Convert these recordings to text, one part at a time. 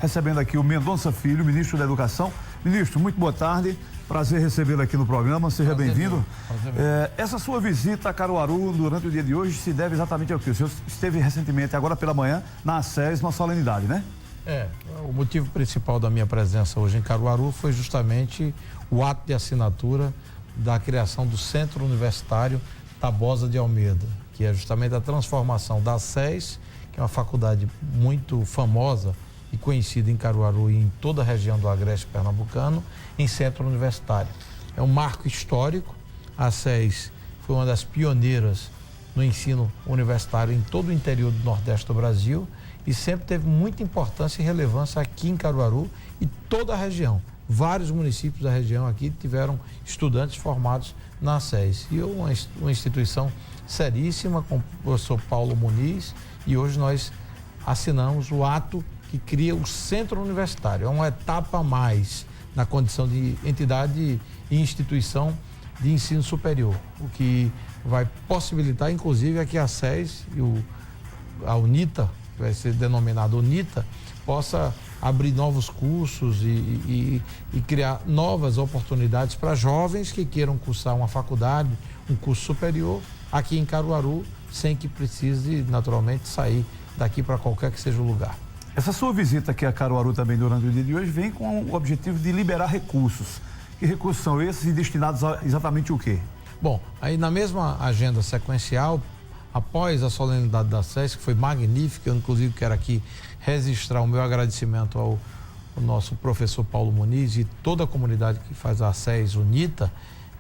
Recebendo aqui o Mendonça Filho, ministro da Educação. Ministro, muito boa tarde, prazer recebê-lo aqui no programa, seja bem-vindo. Essa sua visita a Caruaru durante o dia de hoje se deve exatamente ao quê? O senhor esteve recentemente, agora pela manhã, na ACES, uma solenidade, né? O motivo principal da minha presença hoje em Caruaru foi justamente o ato de assinatura da criação do Centro Universitário Tabosa de Almeida, que é justamente a transformação da ACES, que é uma faculdade muito famosa e conhecida em Caruaru e em toda a região do Agreste Pernambucano, em centro universitário. É um marco histórico. A ACES foi uma das pioneiras no ensino universitário em todo o interior do Nordeste do Brasil e sempre teve muita importância e relevância aqui em Caruaru e toda a região. Vários municípios da região aqui tiveram estudantes formados na ACES. E uma instituição seríssima, com o professor Paulo Muniz, e hoje nós assinamos o ato que cria o Centro Universitário. É uma etapa a mais na condição de entidade e instituição de ensino superior, o que vai possibilitar, inclusive, que a ACES e a UNITA, que vai ser denominada UNITA, possa abrir novos cursos e criar novas oportunidades para jovens que queiram cursar uma faculdade, um curso superior aqui em Caruaru, sem que precise, naturalmente, sair daqui para qualquer que seja o lugar. Essa sua visita aqui a Caruaru também durante o dia de hoje vem com o objetivo de liberar recursos. Que recursos são esses e destinados a exatamente o quê? Bom, aí na mesma agenda sequencial, após a solenidade da ACES, que foi magnífica, eu inclusive quero aqui registrar o meu agradecimento ao nosso professor Paulo Muniz e toda a comunidade que faz a ACES UNITA,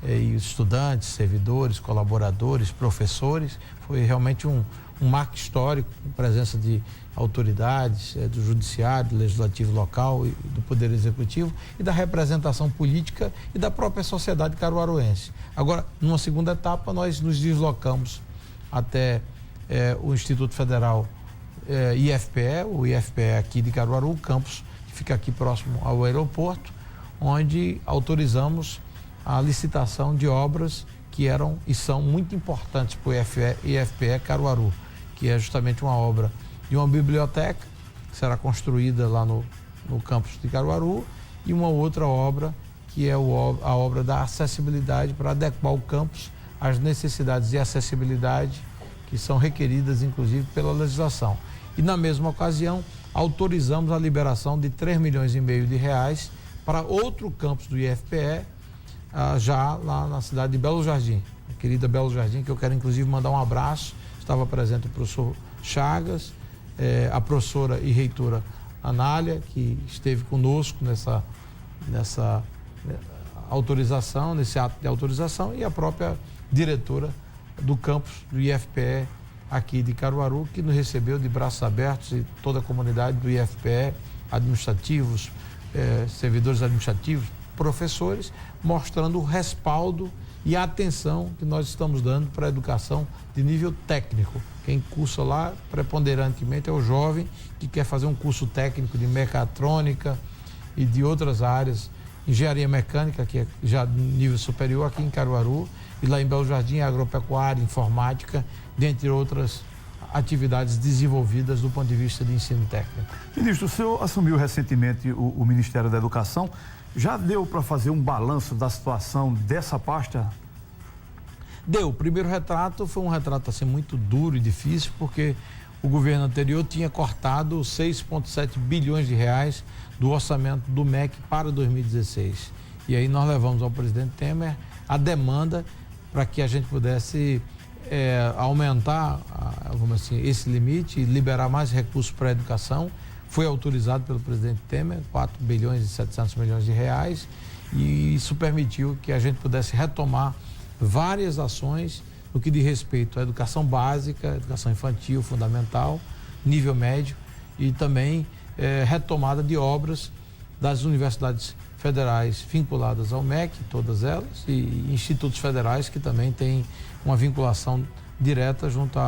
e estudantes, servidores, colaboradores, professores. Foi realmente um marco histórico, com presença de autoridades do judiciário, do legislativo local e do poder executivo e da representação política e da própria sociedade caruaruense. Agora, numa segunda etapa, nós nos deslocamos até o Instituto Federal IFPE, o IFPE aqui de Caruaru, o campus que fica aqui próximo ao aeroporto, onde autorizamos a licitação de obras que eram e são muito importantes para o IFPE Caruaru, que é justamente uma obra de uma biblioteca que será construída lá no campus de Caruaru e uma outra obra que é a obra da acessibilidade para adequar o campus às necessidades de acessibilidade que são requeridas inclusive pela legislação. E na mesma ocasião autorizamos a liberação de 3,5 milhões de reais para outro campus do IFPE, já lá na cidade de Belo Jardim, a querida Belo Jardim, que eu quero inclusive mandar um abraço. Estava presente o professor Chagas, a professora e reitora Anália, que esteve conosco nessa autorização, nesse ato de autorização, e a própria diretora do campus do IFPE aqui de Caruaru, que nos recebeu de braços abertos, e toda a comunidade do IFPE, administrativos, servidores administrativos, professores, mostrando o respaldo e a atenção que nós estamos dando para a educação de nível técnico. Quem cursa lá, preponderantemente, é o jovem que quer fazer um curso técnico de mecatrônica e de outras áreas, engenharia mecânica, que é já nível superior aqui em Caruaru, e lá em Belo Jardim, agropecuária, informática, dentre outras atividades desenvolvidas do ponto de vista de ensino técnico. Ministro, o senhor assumiu recentemente o Ministério da Educação. Já deu para fazer um balanço da situação dessa pasta? Deu. O primeiro retrato foi um retrato assim muito duro e difícil, porque o governo anterior tinha cortado 6,7 bilhões de reais do orçamento do MEC para 2016. E aí nós levamos ao presidente Temer a demanda para que a gente pudesse aumentar, vamos assim, esse limite e liberar mais recursos para a educação. Foi autorizado pelo presidente Temer, 4 bilhões e 700 milhões de reais, e isso permitiu que a gente pudesse retomar várias ações no que diz respeito à educação básica, educação infantil, fundamental, nível médio, e também retomada de obras das universidades federais vinculadas ao MEC, todas elas, e institutos federais que também têm uma vinculação direta junto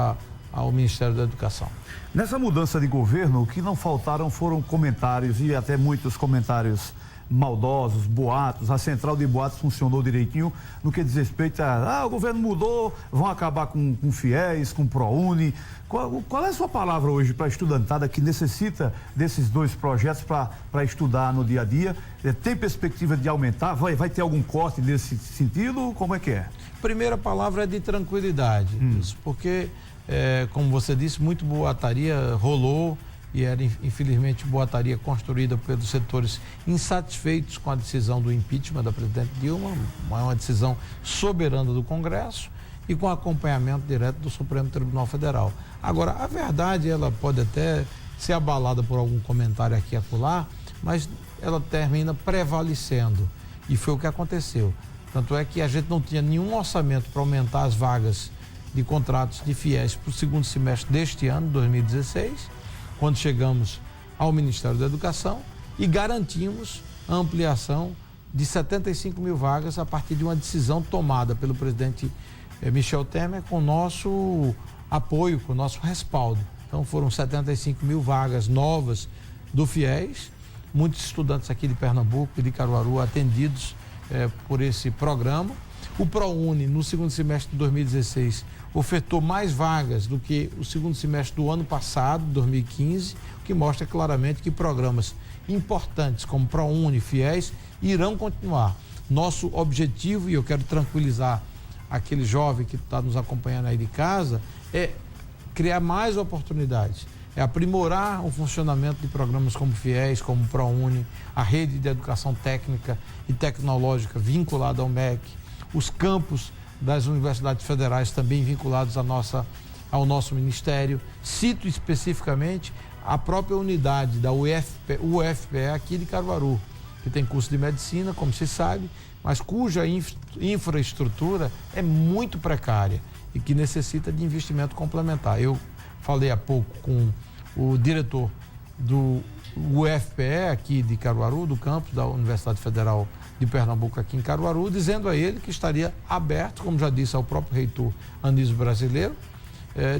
ao Ministério da Educação. Nessa mudança de governo, o que não faltaram foram comentários, e até muitos comentários maldosos, boatos. A central de boatos funcionou direitinho no que diz respeito a o governo mudou, vão acabar com fiéis, com ProUni. Qual é a sua palavra hoje para a estudantada que necessita desses dois projetos para estudar no dia a dia? Tem perspectiva de aumentar? Vai ter algum corte nesse sentido? Como é que é? Primeira palavra é de tranquilidade, isso, porque, como você disse, muito boataria rolou e era, infelizmente, boataria construída pelos setores insatisfeitos com a decisão do impeachment da presidente Dilma, uma decisão soberana do Congresso e com acompanhamento direto do Supremo Tribunal Federal. Agora, a verdade, ela pode até ser abalada por algum comentário aqui e acolá, mas ela termina prevalecendo, e foi o que aconteceu. Tanto é que a gente não tinha nenhum orçamento para aumentar as vagas de contratos de fiéis para o segundo semestre deste ano, 2016, quando chegamos ao Ministério da Educação e garantimos a ampliação de 75 mil vagas a partir de uma decisão tomada pelo presidente Michel Temer com nosso apoio, com nosso respaldo. Então foram 75 mil vagas novas do FIES, muitos estudantes aqui de Pernambuco e de Caruaru atendidos por esse programa. O ProUni, no segundo semestre de 2016, ofertou mais vagas do que o segundo semestre do ano passado, 2015, o que mostra claramente que programas importantes como ProUni, FIES, irão continuar. Nosso objetivo, e eu quero tranquilizar aquele jovem que está nos acompanhando aí de casa, é criar mais oportunidades, é aprimorar o funcionamento de programas como FIES, como ProUni, a rede de educação técnica e tecnológica vinculada ao MEC, os campos das universidades federais também vinculados ao nosso ministério. Cito especificamente a própria unidade da UFPE aqui de Caruaru, que tem curso de medicina, como se sabe, mas cuja infraestrutura é muito precária e que necessita de investimento complementar. Eu falei há pouco com o diretor do UFPE aqui de Caruaru, do campus da Universidade Federal de Pernambuco aqui em Caruaru, dizendo a ele que estaria aberto, como já disse ao próprio reitor Anísio Brasileiro,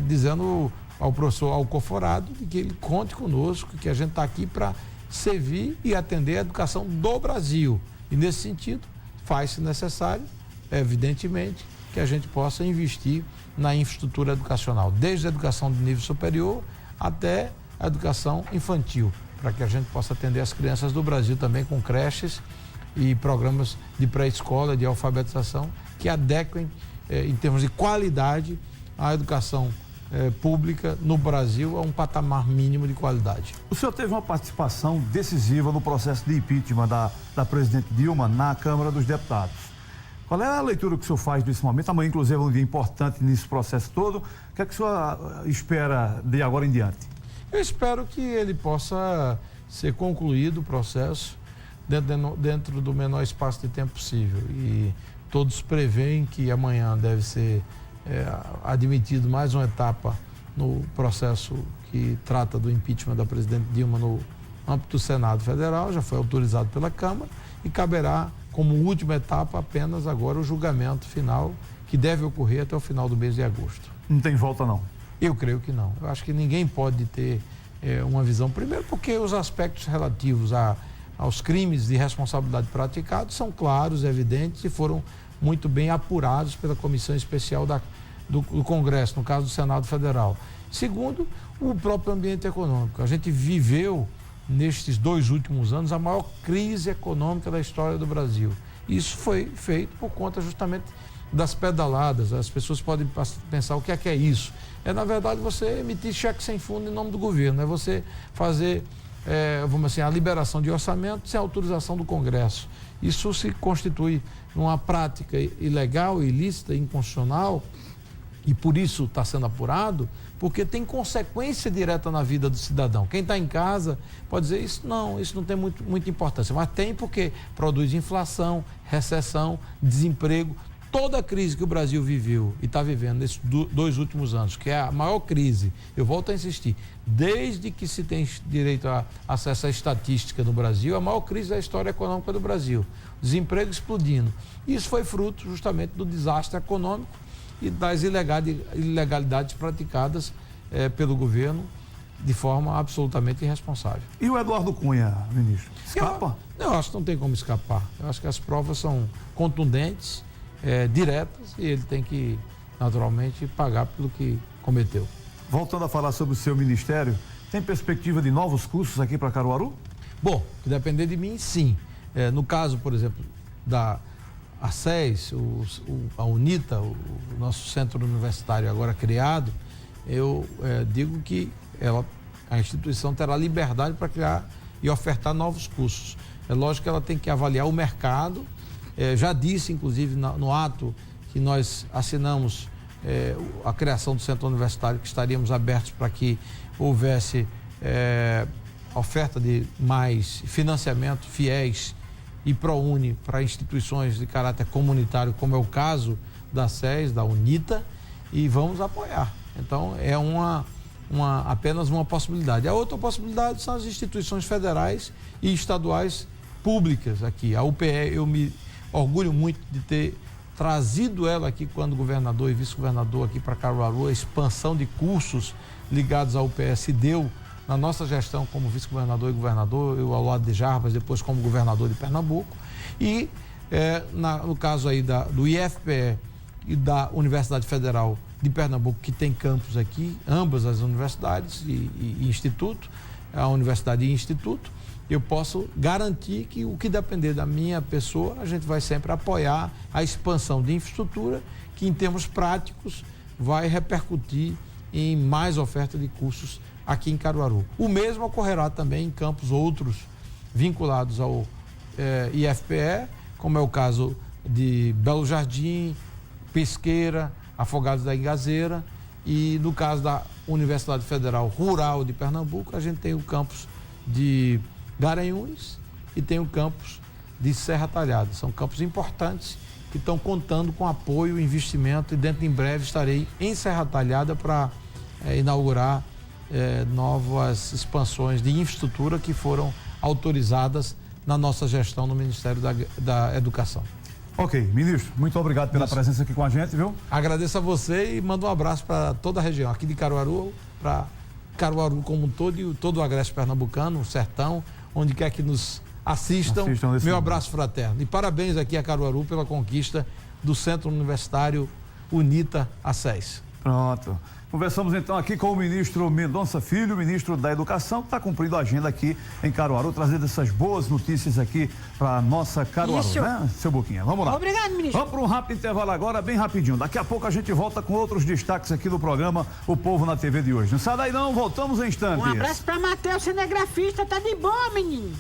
dizendo ao professor Alcoforado de que ele conte conosco, que a gente está aqui para servir e atender a educação do Brasil. E nesse sentido, faz-se necessário, evidentemente, que a gente possa investir na infraestrutura educacional, desde a educação de nível superior até a educação infantil, para que a gente possa atender as crianças do Brasil também com creches e programas de pré-escola, de alfabetização, que adequem, em termos de qualidade, a educação pública no Brasil a um patamar mínimo de qualidade. O senhor teve uma participação decisiva no processo de impeachment da presidente Dilma na Câmara dos Deputados. Qual é a leitura que o senhor faz desse momento? Amanhã, inclusive, é um dia importante nesse processo todo. O que é que o senhor espera de agora em diante? Eu espero que ele possa ser concluído o processo dentro do menor espaço de tempo possível. E todos preveem que amanhã deve ser admitido mais uma etapa no processo que trata do impeachment da presidente Dilma no âmbito do Senado Federal, já foi autorizado pela Câmara e caberá como última etapa apenas agora o julgamento final, que deve ocorrer até o final do mês de agosto. Não tem volta, não? Eu creio que não. Eu acho que ninguém pode ter uma visão, primeiro porque os aspectos relativos aos crimes de responsabilidade praticados são claros, evidentes e foram muito bem apurados pela Comissão Especial do Congresso, no caso do Senado Federal. Segundo, o próprio ambiente econômico. A gente viveu, nestes 2 últimos anos, a maior crise econômica da história do Brasil. Isso foi feito por conta justamente das pedaladas. As pessoas podem pensar o que é isso. Na verdade, você emitir cheque sem fundo em nome do governo, é você fazer, vamos assim, a liberação de orçamento sem autorização do Congresso. Isso se constitui numa prática ilegal, ilícita, inconstitucional, e por isso está sendo apurado, porque tem consequência direta na vida do cidadão. Quem está em casa pode dizer, isso não tem muita importância, mas tem porque produz inflação, recessão, desemprego. Toda a crise que o Brasil viveu e está vivendo nesses 2 últimos anos, que é a maior crise, eu volto a insistir, desde que se tem direito a acesso à estatística no Brasil, a maior crise da história econômica do Brasil. Desemprego explodindo. Isso foi fruto justamente do desastre econômico e das ilegalidades praticadas pelo governo de forma absolutamente irresponsável. E o Eduardo Cunha, ministro? Escapa? Eu acho que não tem como escapar. Eu acho que as provas são contundentes, diretas, e ele tem que, naturalmente, pagar pelo que cometeu. Voltando a falar sobre o seu ministério, tem perspectiva de novos cursos aqui para Caruaru? Bom, se depender de mim, sim. No caso, por exemplo, da SES, a UNITA, o nosso centro universitário agora criado, eu digo que a instituição terá liberdade para criar e ofertar novos cursos. É lógico que ela tem que avaliar o mercado. Já disse, inclusive, no ato que nós assinamos a criação do centro universitário, que estaríamos abertos para que houvesse oferta de mais financiamento, FIES e ProUni para instituições de caráter comunitário, como é o caso da SES, da UNITA, e vamos apoiar. Então, é apenas uma possibilidade. A outra possibilidade são as instituições federais e estaduais públicas aqui. A UPE, eu me orgulho muito de ter trazido ela aqui quando governador e vice-governador aqui para Caruaru. A expansão de cursos ligados à UPE se deu na nossa gestão como vice-governador e governador, eu ao lado de Jarbas, depois como governador de Pernambuco. E no caso aí do IFPE e da Universidade Federal de Pernambuco, que tem campus aqui, ambas as universidades e instituto, a universidade e instituto, eu posso garantir que o que depender da minha pessoa, a gente vai sempre apoiar a expansão de infraestrutura, que em termos práticos vai repercutir em mais oferta de cursos aqui em Caruaru. O mesmo ocorrerá também em campos outros vinculados ao IFPE, como é o caso de Belo Jardim, Pesqueira, Afogados da Ingazeira, e no caso da Universidade Federal Rural de Pernambuco, a gente tem o campus de Garanhuns e tem o campus de Serra Talhada. São campos importantes que estão contando com apoio, investimento, e dentro em breve estarei em Serra Talhada para inaugurar novas expansões de infraestrutura que foram autorizadas na nossa gestão no Ministério da Educação. Ok, ministro, muito obrigado pela presença aqui com a gente, viu? Agradeço a você e mando um abraço para toda a região, aqui de Caruaru, para Caruaru como um todo e todo o agreste pernambucano, o sertão, onde quer que nos assistam meu abraço fraterno. E parabéns aqui a Caruaru pela conquista do Centro Universitário UNITA SES. Pronto. Conversamos então aqui com o ministro Mendonça Filho, ministro da Educação, que está cumprindo a agenda aqui em Caruaru, trazendo essas boas notícias aqui para nossa Caruaru, Isso. né, seu Boquinha? Vamos lá. Obrigado, ministro. Vamos para um rápido intervalo agora, bem rapidinho. Daqui a pouco a gente volta com outros destaques aqui do programa O Povo na TV de hoje. Não sai daí não, voltamos em instantes. Um abraço para Matheus, cinegrafista, tá de boa, menino.